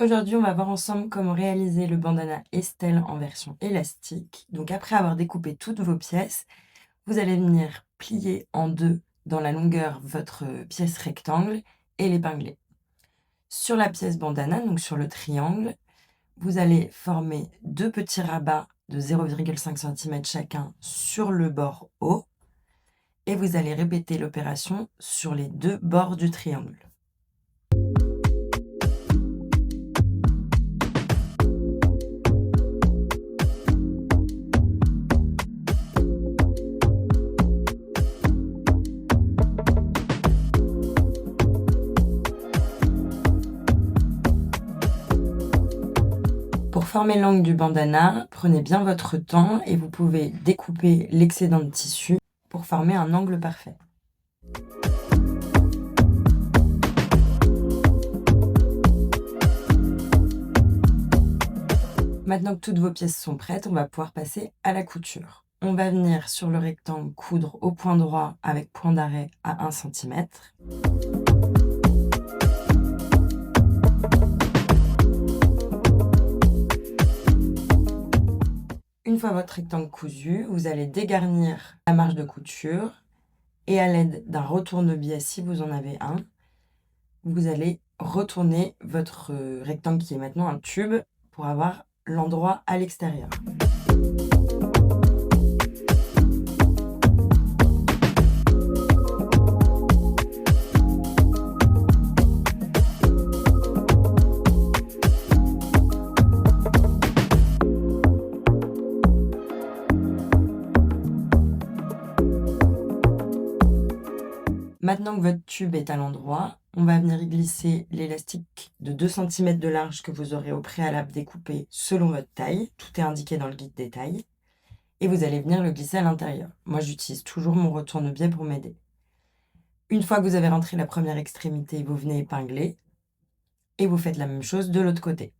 Aujourd'hui, on va voir ensemble comment réaliser le bandana Estelle en version élastique. Donc après avoir découpé toutes vos pièces, vous allez venir plier en deux dans la longueur votre pièce rectangle et l'épingler. Sur la pièce bandana, donc sur le triangle, vous allez former deux petits rabats de 0,5 cm chacun sur le bord haut et vous allez répéter l'opération sur les deux bords du triangle. Pour former l'angle du bandana, prenez bien votre temps et vous pouvez découper l'excédent de tissu pour former un angle parfait. Maintenant que toutes vos pièces sont prêtes, on va pouvoir passer à la couture. On va venir sur le rectangle coudre au point droit avec point d'arrêt à 1 cm. Une fois votre rectangle cousu, vous allez dégarnir la marge de couture et à l'aide d'un retourne-biais, si vous en avez un, vous allez retourner votre rectangle qui est maintenant un tube pour avoir l'endroit à l'extérieur. Maintenant que votre tube est à l'endroit, on va venir y glisser l'élastique de 2 cm de large que vous aurez au préalable découpé selon votre taille. Tout est indiqué dans le guide des tailles. Et vous allez venir le glisser à l'intérieur. Moi, j'utilise toujours mon retourne-biais pour m'aider. Une fois que vous avez rentré la première extrémité, vous venez épingler et vous faites la même chose de l'autre côté.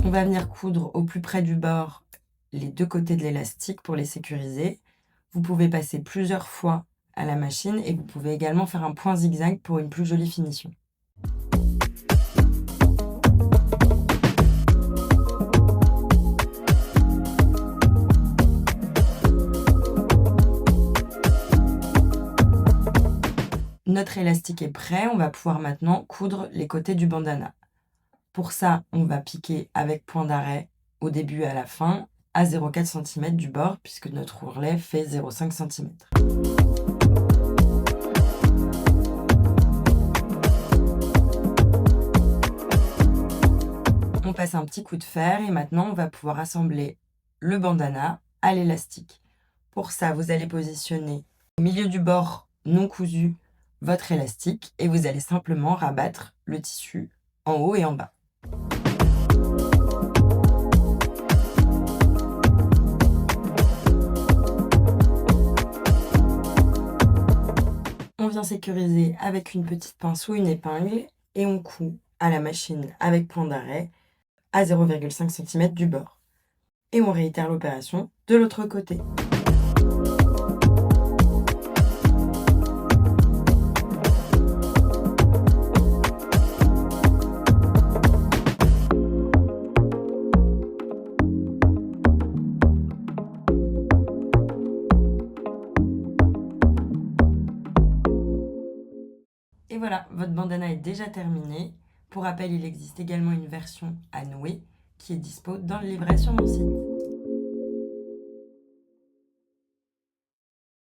On va venir coudre au plus près du bord les deux côtés de l'élastique pour les sécuriser. Vous pouvez passer plusieurs fois à la machine et vous pouvez également faire un point zigzag pour une plus jolie finition. Notre élastique est prêt, on va pouvoir maintenant coudre les côtés du bandana. Pour ça, on va piquer avec point d'arrêt au début et à la fin à 0,4 cm du bord puisque notre ourlet fait 0,5 cm. On passe un petit coup de fer et maintenant on va pouvoir assembler le bandana à l'élastique. Pour ça, vous allez positionner au milieu du bord non cousu votre élastique et vous allez simplement rabattre le tissu en haut et en bas. On vient sécuriser avec une petite pince ou une épingle et on coud à la machine avec point d'arrêt à 0,5 cm du bord. Et on réitère l'opération de l'autre côté. Et voilà, votre bandana est déjà terminé. Pour rappel, il existe également une version à nouer qui est dispo dans le livret sur mon site.